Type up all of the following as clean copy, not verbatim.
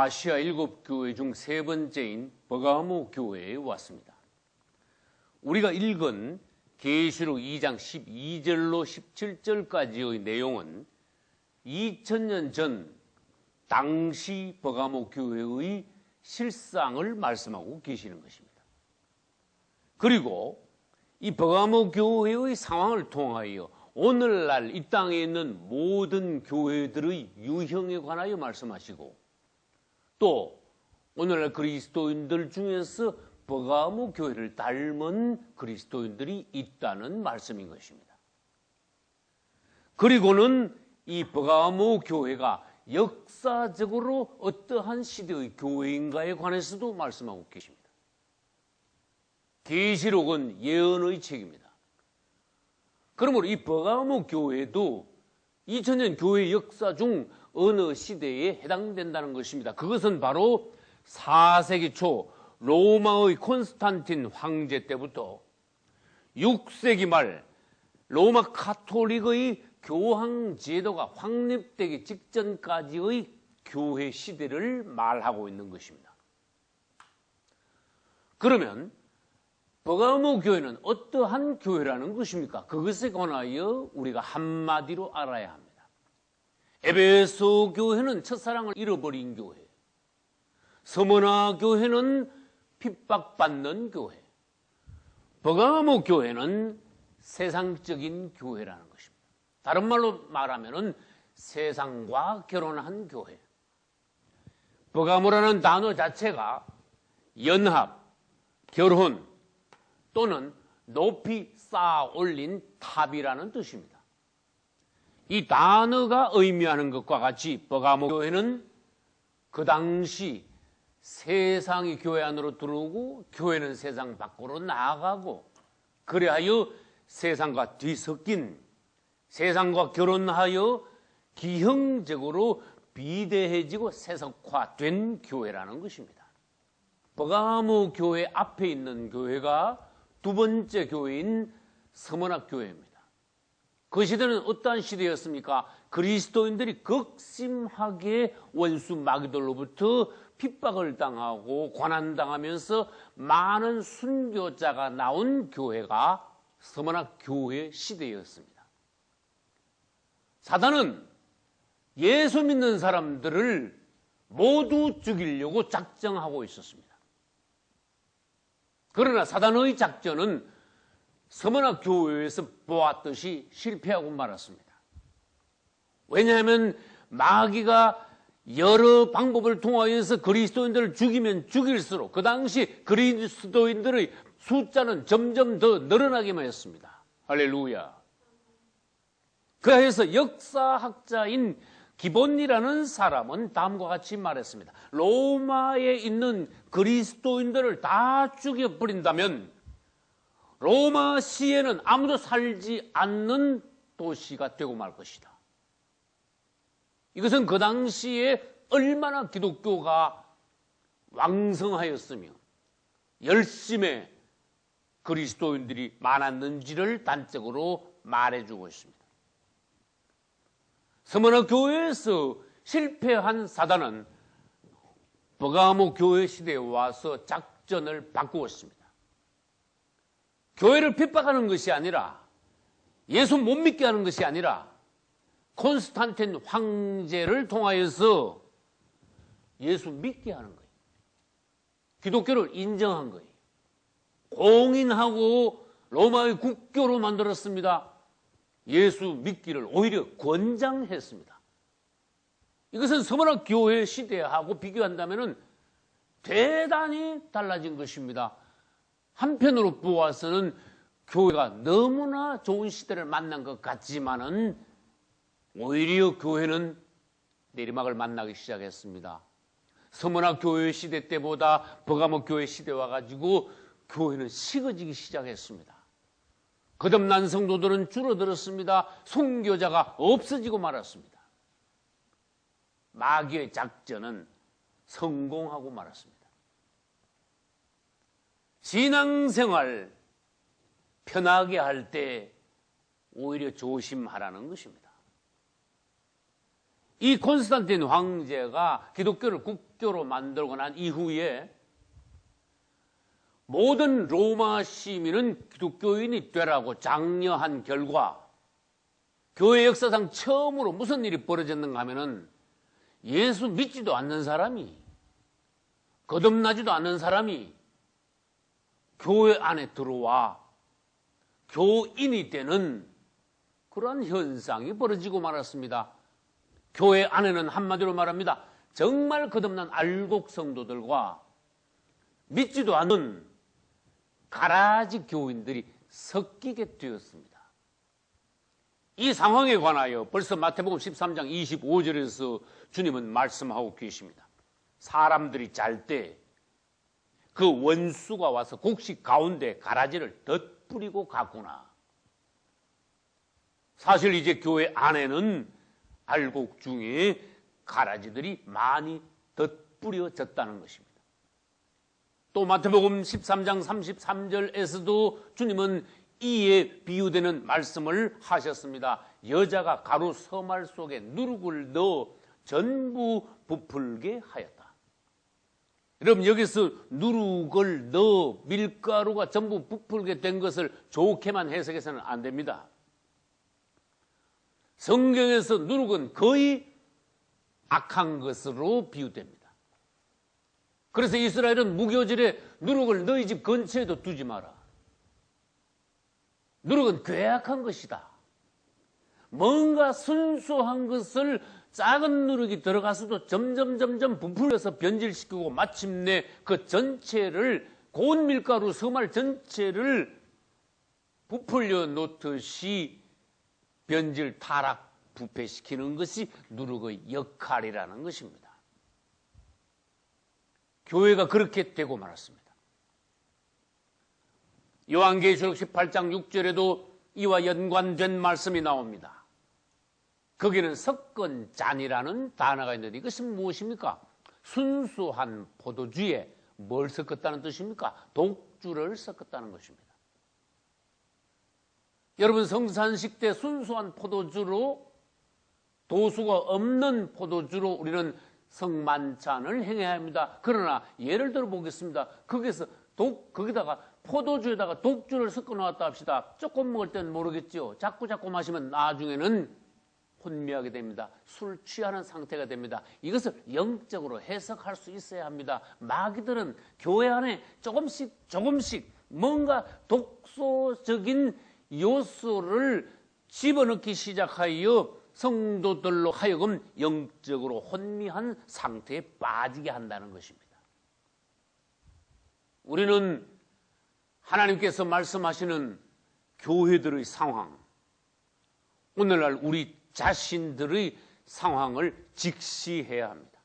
아시아 7교회 중 세 번째인 버가모 교회에 왔습니다. 우리가 읽은 계시록 2장 12절로 17절까지의 내용은 2000년 전 당시 버가모 교회의 실상을 말씀하고 계시는 것입니다. 그리고 이 버가모 교회의 상황을 통하여 오늘날 이 땅에 있는 모든 교회들의 유형에 관하여 말씀하시고, 또 오늘날 그리스도인들 중에서 버가모 교회를 닮은 그리스도인들이 있다는 말씀인 것입니다. 그리고는 이 버가모 교회가 역사적으로 어떠한 시대의 교회인가에 관해서도 말씀하고 계십니다. 계시록은 예언의 책입니다. 그러므로 이 버가모 교회도 2000년 교회 역사 중 어느 시대에 해당된다는 것입니다. 그것은 바로 4세기 초 로마의 콘스탄틴 황제 때부터 6세기 말 로마 카톨릭의 교황 제도가 확립되기 직전까지의 교회 시대를 말하고 있는 것입니다. 그러면 버가모 교회는 어떠한 교회라는 것입니까? 그것에 관하여 우리가 한마디로 알아야 합니다. 에베소 교회는 첫사랑을 잃어버린 교회, 서머나 교회는 핍박받는 교회, 버가모 교회는 세상적인 교회라는 것입니다. 다른 말로 말하면 세상과 결혼한 교회. 버가모라는 단어 자체가 연합, 결혼 또는 높이 쌓아 올린 탑이라는 뜻입니다. 이 단어가 의미하는 것과 같이 버가모 교회는 그 당시 세상이 교회 안으로 들어오고 교회는 세상 밖으로 나아가고, 그래하여 세상과 뒤섞인, 세상과 결혼하여 기형적으로 비대해지고 세속화된 교회라는 것입니다. 버가모 교회 앞에 있는 교회가 두 번째 교회인 서머나 교회입니다. 그 시대는 어떠한 시대였습니까? 그리스도인들이 극심하게 원수 마귀들로부터 핍박을 당하고 고난당하면서 많은 순교자가 나온 교회가 서머나 교회 시대였습니다. 사단은 예수 믿는 사람들을 모두 죽이려고 작정하고 있었습니다. 그러나 사단의 작전은 서머나 교회에서 보았듯이 실패하고 말았습니다. 왜냐하면 마귀가 여러 방법을 통하여서 그리스도인들을 죽이면 죽일수록 그 당시 그리스도인들의 숫자는 점점 더 늘어나기만 했습니다. 할렐루야. 그래서 역사학자인 기본이라는 사람은 다음과 같이 말했습니다. 로마에 있는 그리스도인들을 다 죽여버린다면 로마 시에는 아무도 살지 않는 도시가 되고 말 것이다. 이것은 그 당시에 얼마나 기독교가 왕성하였으며 열심히 그리스도인들이 많았는지를 단적으로 말해주고 있습니다. 서머나 교회에서 실패한 사단은 버가모 교회 시대에 와서 작전을 바꾸었습니다. 교회를 핍박하는 것이 아니라, 예수 못 믿게 하는 것이 아니라 콘스탄틴 황제를 통하여서 예수 믿게 하는 거예요. 기독교를 인정한 거예요. 공인하고 로마의 국교로 만들었습니다. 예수 믿기를 오히려 권장했습니다. 이것은 서머나 교회 시대하고 비교한다면 대단히 달라진 것입니다. 한편으로 보아서는 교회가 너무나 좋은 시대를 만난 것 같지만은 오히려 교회는 내리막을 만나기 시작했습니다. 서머나 교회 시대 때보다 버가모 교회 시대 와가지고 교회는 식어지기 시작했습니다. 거듭난 성도들은 줄어들었습니다. 순교자가 없어지고 말았습니다. 마귀의 작전은 성공하고 말았습니다. 신앙생활 편하게 할 때 오히려 조심하라는 것입니다. 이 콘스탄틴 황제가 기독교를 국교로 만들고 난 이후에 모든 로마 시민은 기독교인이 되라고 장려한 결과 교회 역사상 처음으로 무슨 일이 벌어졌는가 하면은 예수 믿지도 않는 사람이, 거듭나지도 않는 사람이 교회 안에 들어와 교인이 되는 그런 현상이 벌어지고 말았습니다. 교회 안에는 한마디로 말합니다. 정말 거듭난 알곡 성도들과 믿지도 않는 가라지 교인들이 섞이게 되었습니다. 이 상황에 관하여 벌써 마태복음 13장 25절에서 주님은 말씀하고 계십니다. 사람들이 잘 때 그 원수가 와서 곡식 가운데 가라지를 덧뿌리고 갔구나. 사실 이제 교회 안에는 알곡 중에 가라지들이 많이 덧뿌려졌다는 것입니다. 또 마태복음 13장 33절에서도 주님은 이에 비유되는 말씀을 하셨습니다. 여자가 가루 서말 속에 누룩을 넣어 전부 부풀게 하였다. 여러분, 여기서 누룩을 넣어 밀가루가 전부 부풀게 된 것을 좋게만 해석해서는 안 됩니다. 성경에서 누룩은 거의 악한 것으로 비유됩니다. 그래서 이스라엘은 무교절에 누룩을 너희 집 근처에도 두지 마라. 누룩은 괴악한 것이다. 뭔가 순수한 것을 작은 누룩이 들어가서도 점점 부풀려서 변질시키고 마침내 그 전체를, 고운 밀가루 서말 전체를 부풀려 놓듯이 변질, 타락, 부패시키는 것이 누룩의 역할이라는 것입니다. 교회가 그렇게 되고 말았습니다. 요한계시록 18장 6절에도 이와 연관된 말씀이 나옵니다. 거기는 섞은잔이라는 단어가 있는데 이것이 무엇입니까? 순수한 포도주에 뭘 섞었다는 뜻입니까? 독주를 섞었다는 것입니다. 여러분, 성산식 때 순수한 포도주로, 도수가 없는 포도주로 우리는 성만찬을 행해야 합니다. 그러나 예를 들어 보겠습니다. 거기다가 포도주에다가 독주를 섞어 놓았다 합시다. 조금 먹을 때는 모르겠죠. 자꾸 마시면 나중에는 혼미하게 됩니다. 술 취하는 상태가 됩니다. 이것을 영적으로 해석할 수 있어야 합니다. 마귀들은 교회 안에 조금씩 뭔가 독소적인 요소를 집어넣기 시작하여 성도들로 하여금 영적으로 혼미한 상태에 빠지게 한다는 것입니다. 우리는 하나님께서 말씀하시는 교회들의 상황, 오늘날 우리 자신들의 상황을 직시해야 합니다.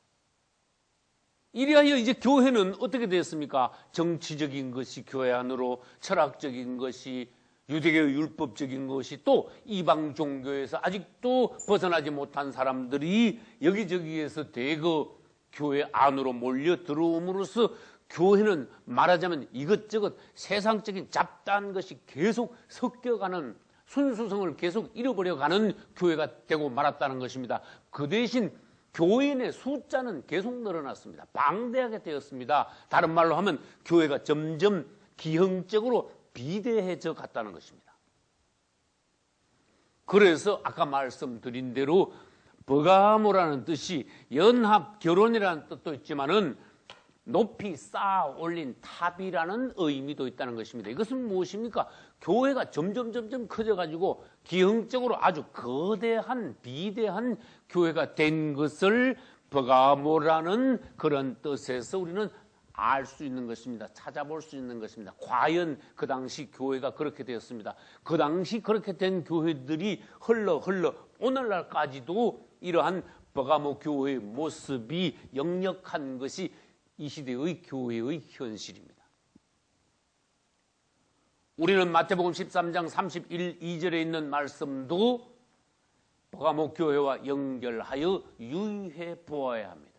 이리하여 이제 교회는 어떻게 되었습니까? 정치적인 것이 교회 안으로, 철학적인 것이, 유대교의 율법적인 것이, 또 이방 종교에서 아직도 벗어나지 못한 사람들이 여기저기에서 대거 교회 안으로 몰려 들어옴으로써 교회는 말하자면 이것저것 세상적인 잡다한 것이 계속 섞여가는, 순수성을 계속 잃어버려가는 교회가 되고 말았다는 것입니다. 그 대신 교인의 숫자는 계속 늘어났습니다. 방대하게 되었습니다. 다른 말로 하면 교회가 점점 기형적으로 비대해져 갔다는 것입니다. 그래서 아까 말씀드린 대로 버가모라는 뜻이 연합, 결혼이라는 뜻도 있지만은 높이 쌓아 올린 탑이라는 의미도 있다는 것입니다. 이것은 무엇입니까? 교회가 점점 커져가지고 기형적으로 아주 거대한, 비대한 교회가 된 것을 버가모라는 그런 뜻에서 우리는 알 수 있는 것입니다. 찾아볼 수 있는 것입니다. 과연 그 당시 교회가 그렇게 되었습니다. 그 당시 그렇게 된 교회들이 흘러 오늘날까지도 이러한 버가모 교회의 모습이 역력한 것이 이 시대의 교회의 현실입니다. 우리는 마태복음 13장 31, 2절에 있는 말씀도 버가모 교회와 연결하여 유의해 보아야 합니다.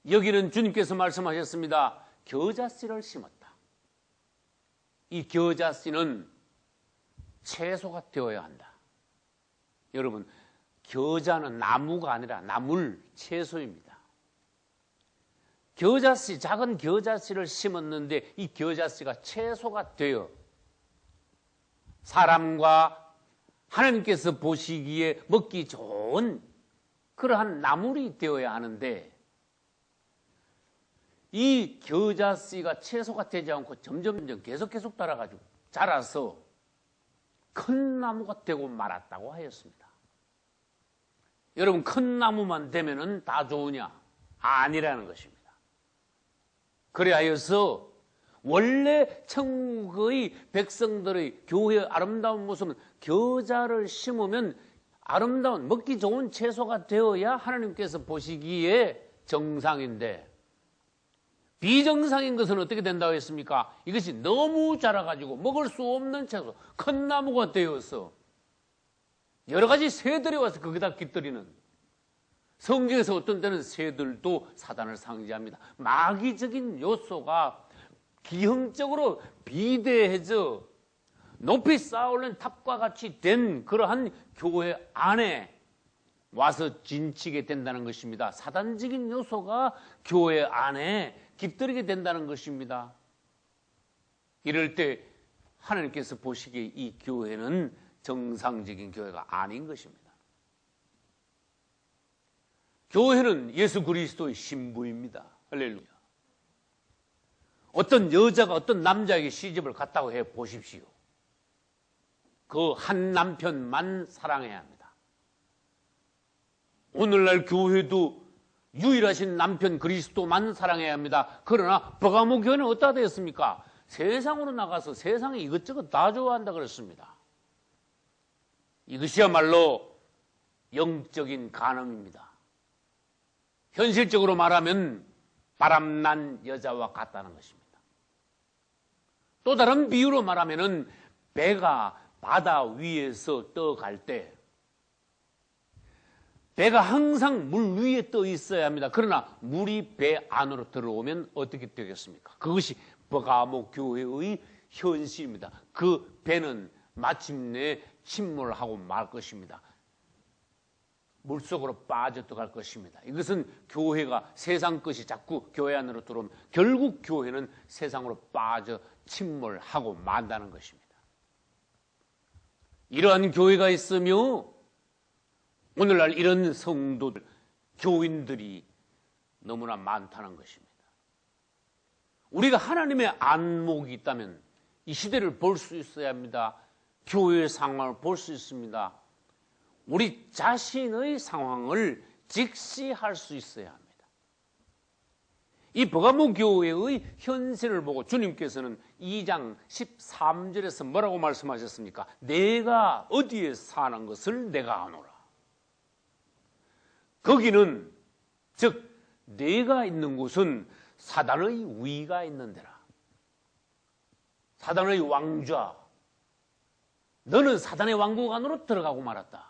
여기는 주님께서 말씀하셨습니다. 겨자씨를 심었다. 이 겨자씨는 채소가 되어야 한다. 여러분, 겨자는 나무가 아니라 나물, 채소입니다. 겨자씨, 작은 겨자씨를 심었는데 이 겨자씨가 채소가 되어 사람과 하나님께서 보시기에 먹기 좋은 그러한 나물이 되어야 하는데 이 겨자씨가 채소가 되지 않고 점점 계속 따라가지고 자라서 큰 나무가 되고 말았다고 하였습니다. 여러분, 큰 나무만 되면은 다 좋으냐? 아니라는 것입니다. 그래 하여서 원래 천국의 백성들의 교회의 아름다운 모습은 겨자를 심으면 아름다운 먹기 좋은 채소가 되어야 하나님께서 보시기에 정상인데 비정상인 것은 어떻게 된다고 했습니까? 이것이 너무 자라가지고 먹을 수 없는 채소, 큰 나무가 되어서 여러 가지 새들이 와서 거기다 깃들이는, 성경에서 어떤 때는 새들도 사단을 상징합니다. 마귀적인 요소가 기형적으로 비대해져 높이 쌓아올린 탑과 같이 된 그러한 교회 안에 와서 진치게 된다는 것입니다. 사단적인 요소가 교회 안에 깃들이게 된다는 것입니다. 이럴 때 하나님께서 보시기에 이 교회는 정상적인 교회가 아닌 것입니다. 교회는 예수 그리스도의 신부입니다. 할렐루야. 어떤 여자가 어떤 남자에게 시집을 갔다고 해 보십시오. 그 한 남편만 사랑해야 합니다. 오늘날 교회도 유일하신 남편 그리스도만 사랑해야 합니다. 그러나 버가모 교회는 어디다 되었습니까? 세상으로 나가서 세상에 이것저것 다 좋아한다 그랬습니다. 이것이야말로 영적인 간음입니다. 현실적으로 말하면 바람난 여자와 같다는 것입니다. 또 다른 비유로 말하면 배가 바다 위에서 떠갈 때 배가 항상 물 위에 떠 있어야 합니다. 그러나 물이 배 안으로 들어오면 어떻게 되겠습니까? 그것이 버가모 교회의 현실입니다. 그 배는 마침내 침몰하고 말 것입니다. 물속으로 빠져 들어갈 것입니다. 이것은 교회가 세상 것이 자꾸 교회 안으로 들어오면 결국 교회는 세상으로 빠져 침몰하고 만다는 것입니다. 이러한 교회가 있으며 오늘날 이런 성도들, 교인들이 너무나 많다는 것입니다. 우리가 하나님의 안목이 있다면 이 시대를 볼 수 있어야 합니다. 교회의 상황을 볼 수 있습니다. 우리 자신의 상황을 직시할 수 있어야 합니다. 이 버가모 교회의 현실을 보고 주님께서는 2장 13절에서 뭐라고 말씀하셨습니까? 내가 어디에 사는 것을 내가 아노라. 거기는 즉 내가 있는 곳은 사단의 위가 있는 데라. 사단의 왕좌. 너는 사단의 왕국 안으로 들어가고 말았다.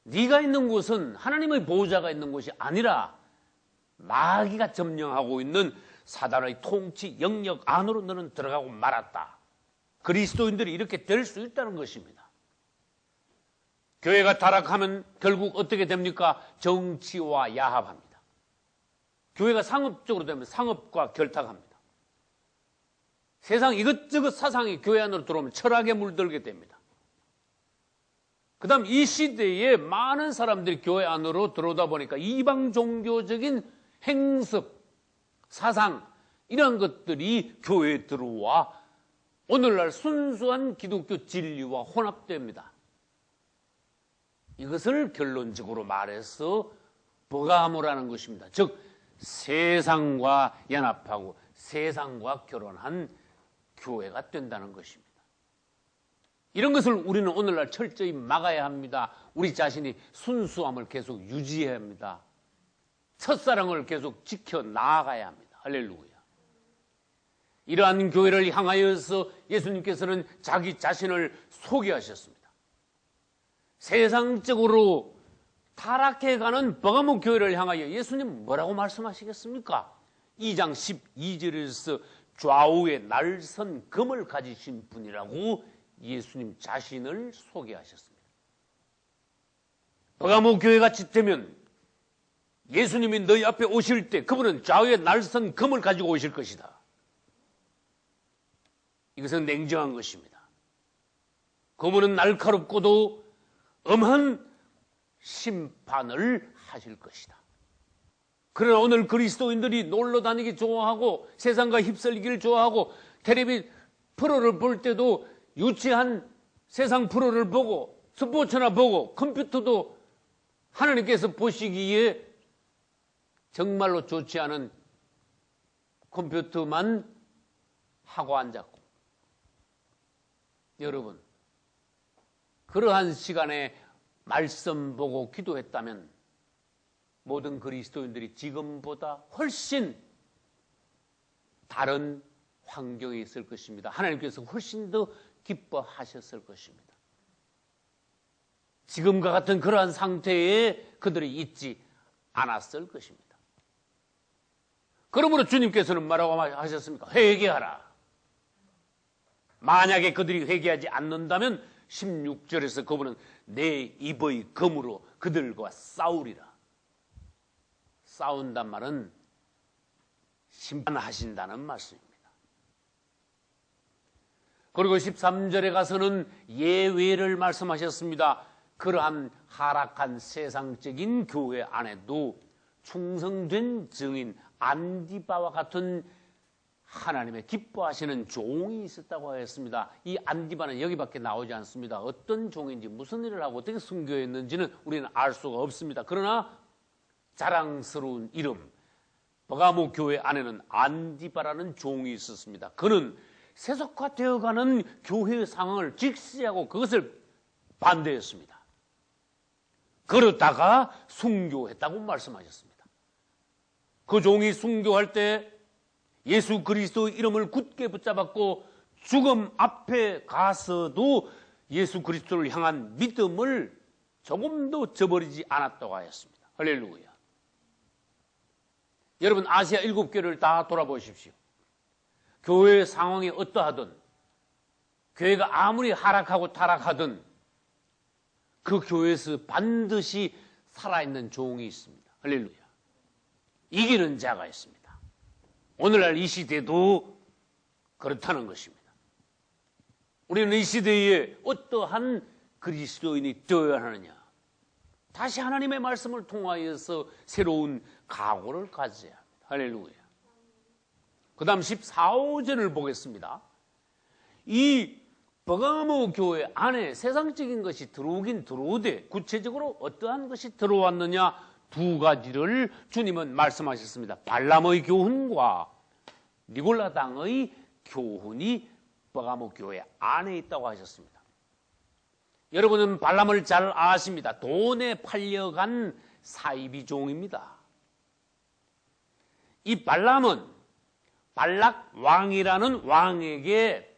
네가 있는 곳은 하나님의 보호자가 있는 곳이 아니라 마귀가 점령하고 있는 사단의 통치 영역 안으로 너는 들어가고 말았다. 그리스도인들이 이렇게 될 수 있다는 것입니다. 교회가 타락하면 결국 어떻게 됩니까? 정치와 야합합니다. 교회가 상업적으로 되면 상업과 결탁합니다. 세상 이것저것 사상이 교회 안으로 들어오면 철학에 물들게 됩니다. 그 다음 이 시대에 많은 사람들이 교회 안으로 들어오다 보니까 이방 종교적인 행습, 사상 이런 것들이 교회에 들어와 오늘날 순수한 기독교 진리와 혼합됩니다. 이것을 결론적으로 말해서 버가모라는 것입니다. 즉 세상과 연합하고 세상과 결혼한 교회가 된다는 것입니다. 이런 것을 우리는 오늘날 철저히 막아야 합니다. 우리 자신이 순수함을 계속 유지해야 합니다. 첫사랑을 계속 지켜 나아가야 합니다. 할렐루야. 이러한 교회를 향하여서 예수님께서는 자기 자신을 소개하셨습니다. 세상적으로 타락해가는 버가모 교회를 향하여 예수님 뭐라고 말씀하시겠습니까? 2장 12절에서 좌우에 날선 금을 가지신 분이라고 예수님 자신을 소개하셨습니다. 버가모 교회같이 되면 예수님이 너희 앞에 오실 때 그분은 좌우에 날선 금을 가지고 오실 것이다. 이것은 냉정한 것입니다. 그분은 날카롭고도 엄한 심판을 하실 것이다. 그러나 오늘 그리스도인들이 놀러 다니기 좋아하고 세상과 휩쓸리기를 좋아하고 텔레비 프로를 볼 때도 유치한 세상 프로를 보고 스포츠나 보고 컴퓨터도 하나님께서 보시기에 정말로 좋지 않은 컴퓨터만 하고 앉았고, 여러분 그러한 시간에 말씀 보고 기도했다면 모든 그리스도인들이 지금보다 훨씬 다른 환경에 있을 것입니다. 하나님께서 훨씬 더 기뻐하셨을 것입니다. 지금과 같은 그러한 상태에 그들이 있지 않았을 것입니다. 그러므로 주님께서는 뭐라고 하셨습니까? 회개하라. 만약에 그들이 회개하지 않는다면 16절에서 그분은 내 입의 검으로 그들과 싸우리라. 싸운단 말은 심판하신다는 말씀입니다. 그리고 13절에 가서는 예외를 말씀하셨습니다. 그러한 하락한 세상적인 교회 안에도 충성된 증인 안디바와 같은 하나님의 기뻐하시는 종이 있었다고 하였습니다. 이 안디바는 여기밖에 나오지 않습니다. 어떤 종인지 무슨 일을 하고 어떻게 순교했는지는 우리는 알 수가 없습니다. 그러나 자랑스러운 이름, 버가모 교회 안에는 안디바라는 종이 있었습니다. 그는 세속화되어가는 교회의 상황을 직시하고 그것을 반대했습니다. 그러다가 순교했다고 말씀하셨습니다. 그 종이 순교할 때 예수 그리스도의 이름을 굳게 붙잡았고 죽음 앞에 가서도 예수 그리스도를 향한 믿음을 조금도 저버리지 않았다고 하였습니다. 할렐루야. 여러분 아시아 7교회를 다 돌아보십시오. 교회의 상황이 어떠하든 교회가 아무리 하락하고 타락하든 그 교회에서 반드시 살아있는 종이 있습니다. 할렐루야. 이기는 자가 있습니다. 오늘날 이 시대도 그렇다는 것입니다. 우리는 이 시대에 어떠한 그리스도인이 되어야 하느냐? 다시 하나님의 말씀을 통하여서 새로운 각오를 가져야 합니다. 할렐루야. 그 다음 14절을 보겠습니다. 이 버가모 교회 안에 세상적인 것이 들어오긴 들어오되 구체적으로 어떠한 것이 들어왔느냐? 두 가지를 주님은 말씀하셨습니다. 발람의 교훈과 니골라당의 교훈이 버가모 교회 안에 있다고 하셨습니다. 여러분은 발람을 잘 아십니다. 돈에 팔려간 사이비 종입니다. 이 발람은 발락 왕이라는 왕에게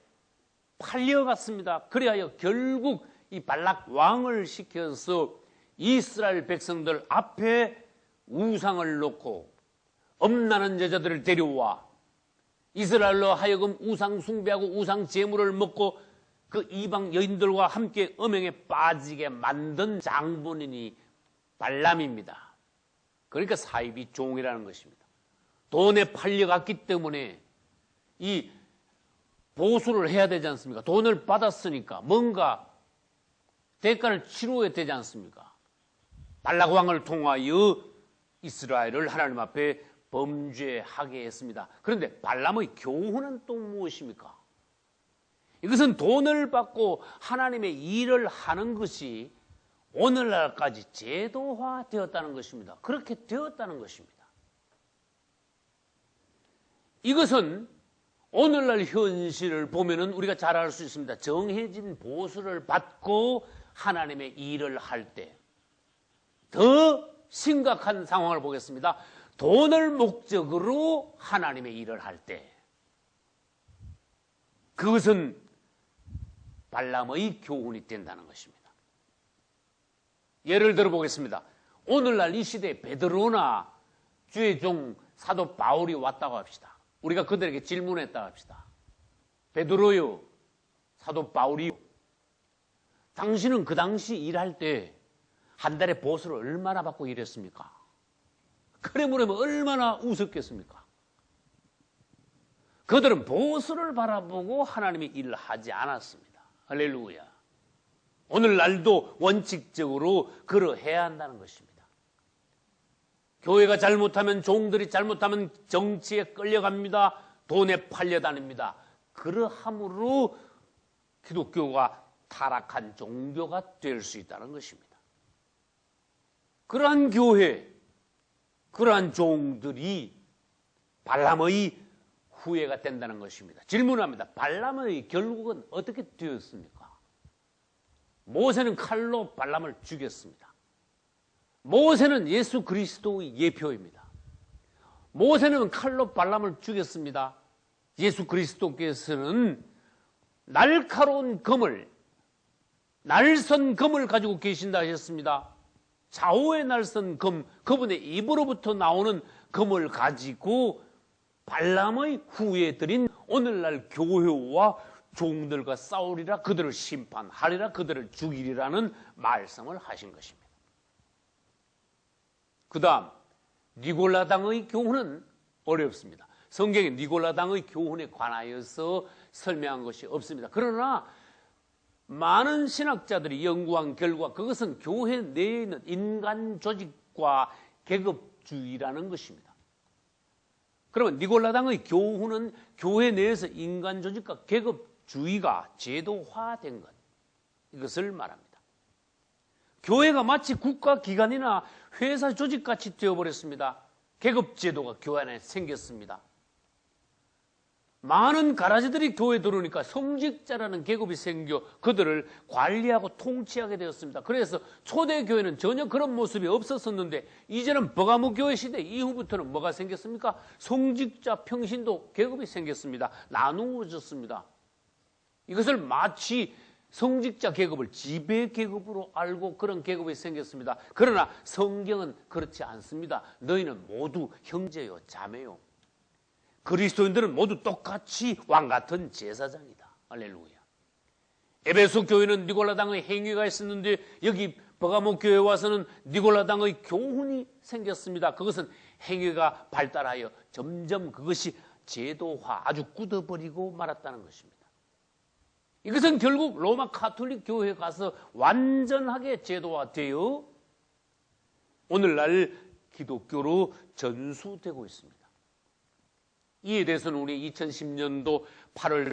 팔려갔습니다. 그래야 결국 이 발락 왕을 시켜서 이스라엘 백성들 앞에 우상을 놓고 엄난한 여자들을 데려와 이스라엘로 하여금 우상 숭배하고 우상 제물을 먹고 그 이방 여인들과 함께 음행에 빠지게 만든 장본인이 발람입니다. 그러니까 사이비 종이라는 것입니다. 돈에 팔려갔기 때문에 이 보수를 해야 되지 않습니까? 돈을 받았으니까 뭔가 대가를 치러야 되지 않습니까? 발락 왕을 통하여 이스라엘을 하나님 앞에 범죄하게 했습니다. 그런데 발람의 교훈은 또 무엇입니까? 이것은 돈을 받고 하나님의 일을 하는 것이 오늘날까지 제도화되었다는 것입니다. 그렇게 되었다는 것입니다. 이것은 오늘날 현실을 보면은 우리가 잘 알 수 있습니다. 정해진 보수를 받고 하나님의 일을 할 때 더 심각한 상황을 보겠습니다. 돈을 목적으로 하나님의 일을 할 때 그것은 발람의 교훈이 된다는 것입니다. 예를 들어 보겠습니다. 오늘날 이 시대에 베드로나 주의 종 사도 바울이 왔다고 합시다. 우리가 그들에게 질문했다고 합시다. 베드로요, 사도 바울이요, 당신은 그 당시 일할 때 한 달에 보수를 얼마나 받고 일했습니까? 그래 물으면 얼마나 웃었겠습니까? 그들은 보수를 바라보고 하나님의 일을 하지 않았습니다. 할렐루야. 오늘날도 원칙적으로 그러해야 한다는 것입니다. 교회가 잘못하면, 종들이 잘못하면 정치에 끌려갑니다. 돈에 팔려다닙니다. 그러함으로 기독교가 타락한 종교가 될 수 있다는 것입니다. 그러한 교회, 그러한 종들이 발람의 후예가 된다는 것입니다. 질문합니다. 발람의 결국은 어떻게 되었습니까? 모세는 칼로 발람을 죽였습니다. 모세는 예수 그리스도의 예표입니다. 모세는 칼로 발람을 죽였습니다. 예수 그리스도께서는 날카로운 검을, 날선 검을 가지고 계신다 하셨습니다. 좌우의 날선 검, 그분의 입으로부터 나오는 검을 가지고 발람의 후예들인 오늘날 교회와 종들과 싸우리라, 그들을 심판하리라, 그들을 죽이리라는 말씀을 하신 것입니다. 그 다음 니골라당의 교훈은 어렵습니다. 성경에 니골라당의 교훈에 관하여서 설명한 것이 없습니다. 그러나 많은 신학자들이 연구한 결과 그것은 교회 내에 있는 인간 조직과 계급주의라는 것입니다. 그러면 니골라당의 교훈은 교회 내에서 인간 조직과 계급주의가 제도화된 것, 이것을 말합니다. 교회가 마치 국가기관이나 회사 조직같이 되어버렸습니다. 계급제도가 교회 안에 생겼습니다. 많은 가라지들이 교회에 들어오니까 성직자라는 계급이 생겨 그들을 관리하고 통치하게 되었습니다. 그래서 초대교회는 전혀 그런 모습이 없었었는데 이제는 버가모교회 시대 이후부터는 뭐가 생겼습니까? 성직자 평신도 계급이 생겼습니다. 나누어졌습니다. 이것을 마치 성직자 계급을 지배 계급으로 알고 그런 계급이 생겼습니다. 그러나 성경은 그렇지 않습니다. 너희는 모두 형제요 자매요. 그리스도인들은 모두 똑같이 왕같은 제사장이다. 할렐루야. 에베소 교회는 니골라당의 행위가 있었는데 여기 버가모 교회에 와서는 니골라당의 교훈이 생겼습니다. 그것은 행위가 발달하여 점점 그것이 제도화, 아주 굳어버리고 말았다는 것입니다. 이것은 결국 로마 가톨릭 교회에 가서 완전하게 제도화되어 오늘날 기독교로 전수되고 있습니다. 이에 대해서는 우리 2010년도 8월